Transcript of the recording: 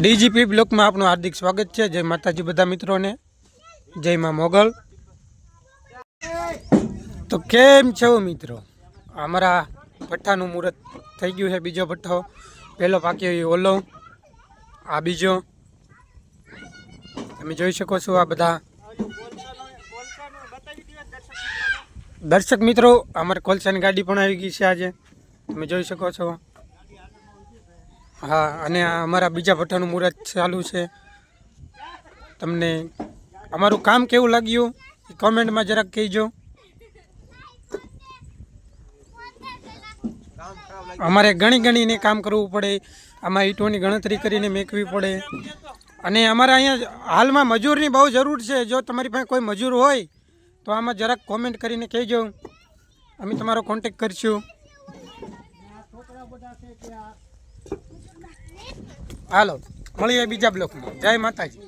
DGP બ્લોકમાં આપનું હાર્દિક સ્વાગત છે। જય માતાજી બધા મિત્રોને, જય માં મોગલ। તો કેમ છો મિત્રો? અમારા ભઠ્ઠાનું મુહૂર્ત થઈ ગયું છે। બીજો ભઠ્ઠો પહેલો પાક્યો એ ઓલો, આ બીજો તમે જોઈ શકો છો। આ બધા દર્શક મિત્રો, અમારે કોલસાની ગાડી પણ આવી ગઈ છે આજે, તમે જોઈ શકો છો। हाँ, अने अमरा बीजा भट्ठानु मुहूर्त चालू है। तमने अमरु काम केवुं लाग्युं कमेंट में जरा कहीजो। अमारे घणी घणी ने काम करवुं पड़े, आमां ईंटोनी गणतरी करीने मेकवी पड़े। अने अमारा अहींया हालमां मजूरनी बहु जरूर है। जो तमारी पासे कोई मजूर होय तो आमां जरा कमेंट करीने कहीजो, अमे तमारो कॉन्टेक्ट करशुं। हालो मळीए बीजा ब्लॉक में। जय माताजी।